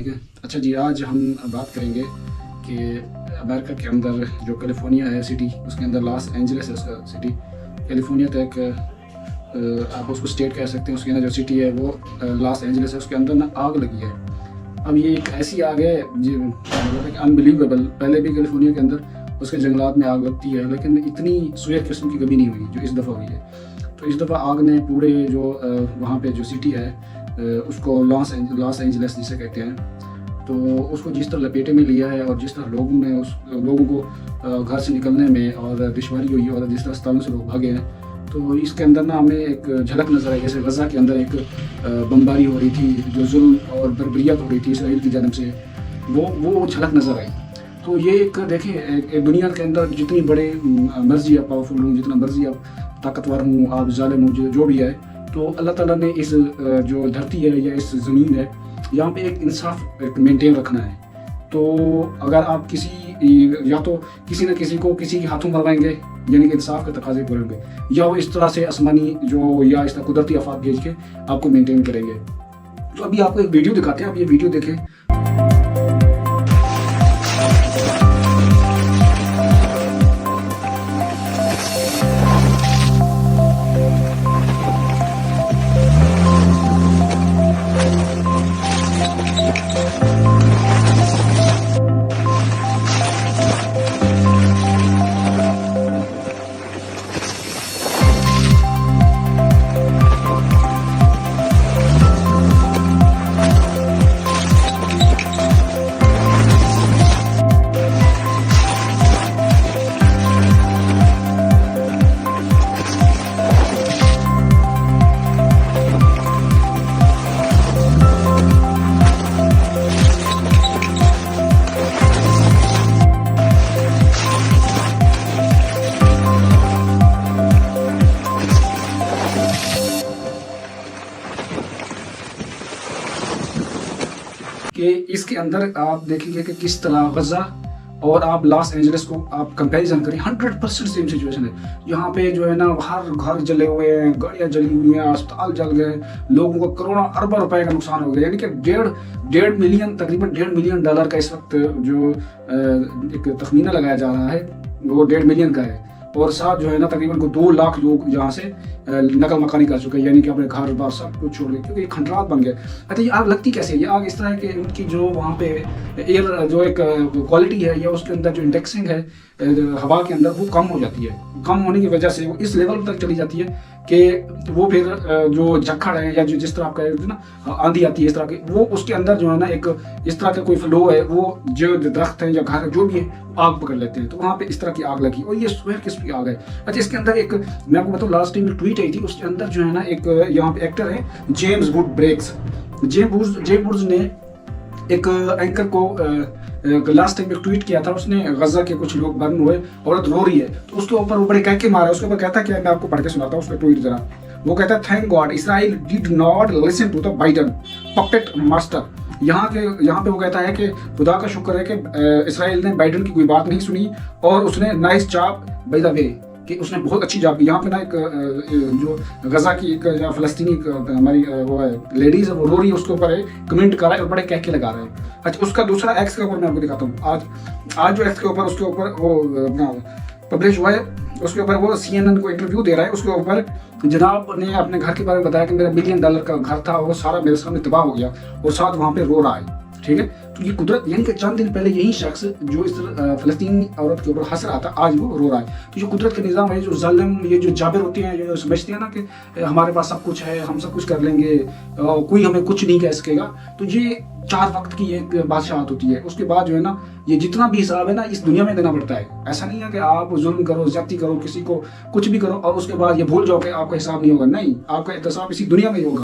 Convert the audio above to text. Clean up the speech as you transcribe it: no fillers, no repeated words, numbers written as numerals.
ठीक है। अच्छा जी, आज हम बात करेंगे कि अमेरिका के अंदर जो कैलिफोर्निया है सिटी, उसके अंदर लॉस एंजलिस है उसका सिटी, कैलिफोर्निया तक आप उसको स्टेट कह सकते हैं। उसके अंदर जो सिटी है वो लॉस एंजलिस है, उसके अंदर ना आग लगी है। अब ये एक ऐसी आग है जो मतलब अनबिलीवेबल। पहले भी कैलिफोर्निया के अंदर उसके जंगलात में आग लगती है, लेकिन इतनी सुयह किस्म की कभी नहीं हुई जो इस दफ़ा हुई है। तो इस दफ़ा आग ने पूरे जो वहाँ पे जो सिटी है उसको लॉस एंजलिस जिसे कहते हैं, तो उसको जिस तरह लपेटे में लिया है और जिस तरह लोगों को घर से निकलने में और दुश्वारी हुई और जिस तरह अस्पतालों से लोग भागे हैं, तो इसके अंदर ना हमें एक झलक नज़र आई। जैसे गज़ा के अंदर एक बमबारी हो रही थी, जो जुल्म और बर्बरियत हो रही थी इसराइल की जानब से, वो झलक नज़र आई। तो ये एक देखिए, एक दुनिया के अंदर जितनी बड़े मर्जी आप पावरफुल हूँ, जितना मर्जी आप ताकतवर हूँ, आप जालिम हूँ, जो भी है, तो अल्लाह ताला ने इस जो धरती है या इस ज़मीन है, यहाँ पे एक इंसाफ मेंटेन रखना है। तो अगर आप या तो किसी न किसी को किसी के हाथों मरवाएंगे, यानी कि इंसाफ के तकाजे पूरे होंगे, या वो इस तरह से आसमानी जो या इस तरह कुदरती आफात भेज के आपको मेंटेन करेंगे। तो अभी आपको एक वीडियो दिखाते हैं, आप ये वीडियो देखें। कि इसके अंदर आप देखेंगे कि किस तरह गज़ा और आप लॉस एंजलिस को आप कंपैरिजन करें, 100% सेम सिचुएशन है। यहाँ पे जो है ना हर घर जले हुए हैं, गाड़ियाँ जली हुई हैं, अस्पताल जल गए, लोगों को करोड़ों अरबों रुपए का नुकसान हो गया। यानी कि डेढ़ मिलियन, तकरीबन $1.5 मिलियन का इस वक्त जो एक तखमीना लगाया जा रहा है वो 1.5 मिलियन का है। और साथ जो है ना तकरीबन को 2 लाख लोग यहाँ से नकल मकानी कर चुके हैं, यानी कि अपने घर बार सब कुछ छोड़ गए, क्योंकि एक खंडरात बन गया। अच्छा, ये आग लगती कैसे है? ये आग इस तरह है कि उनकी जो वहाँ पे एयर जो एक क्वालिटी है या उसके अंदर जो इंडेक्सिंग है हवा के अंदर, वो कम हो जाती है। कम होने की वजह से वो इस लेवल तक चली जाती है कि वो फिर जो झक्खड़ है या जो जिस तरह आप कह रहे थे ना आंधी आती है इस तरह की, वो उसके अंदर जो है ना एक इस तरह का कोई फ्लो है, वो जो दरख्त है या घर जो भी है आग पकड़ लेते हैं। तो वहाँ पे इस तरह की आग लगी और ये सुबह किस्म की आग है। अच्छा, इसके अंदर एक मैं आपको बताऊँ, लास्ट टाइम ट्वीट आई थी, उसके अंदर जो है ना एक यहाँ पे एक्टर है जेम्स वुड्स ने एक एंकर को लास्ट टाइम एक ट्वीट किया था। उसने गज़ा के कुछ लोग बर्न हुए, औरत रो रही है, तो उसके ऊपर वो बड़े कह के मारा। उसके ऊपर कहता क्या, मैं आपको पढ़ के सुनाता हूँ उसका ट्वीट जरा। वो कहता है, thank God Israel did not listen to the Biden puppet master. यहाँ पे वो कहता है कि खुदा का शुक्र है कि इसराइल ने बाइडन की कोई बात नहीं सुनी और उसने nice job by the way, कि उसने बहुत अच्छी जॉब की। यहाँ पे ना एक जो गज़ा की एक फ़लस्तीनी हमारी वो है लेडीज़ है, वो रो रही है, उसके ऊपर कमेंट कर रहा है और बड़े कह के लगा रहा है। अच्छा, उसका दूसरा एक्स के ऊपर मैं आपको दिखाता हूँ। आज जो एक्स के ऊपर उसके ऊपर वो अपना पब्लिश हुआ है, उसके ऊपर वो CNN को इंटरव्यू दे रहा है। उसके ऊपर जनाब ने अपने घर के बारे में बताया कि मेरा $1 बिलियन का घर था, वो सारा मेरे सामने तबाह हो गया, और साथ वहाँ पे रो रहा है। ठीक है, तो ये कुदरत, यानी कि चंद दिन पहले यही शख्स जो इस फ़लस्तीनी औरत के ऊपर हंस रहा था, आज वो रो रहा है। तो जो कुदरत के निज़ाम है, जो जालिम, ये जो जाबिर होते हैं, जो समझते हैं ना कि हमारे पास सब कुछ है, हम सब कुछ कर लेंगे, कोई हमें कुछ नहीं कह सकेगा, तो ये 4 वक्त की एक बादशाहत होती है। उसके बाद जो है ना ये जितना भी हिसाब है ना इस दुनिया में देना पड़ता है। ऐसा नहीं है कि आप जुल्म करो, ज्यादती करो, किसी को कुछ भी करो और उसके बाद ये भूल जाओ कि आपका हिसाब नहीं होगा। नहीं, आपका एहतसाब इसी दुनिया में ही होगा।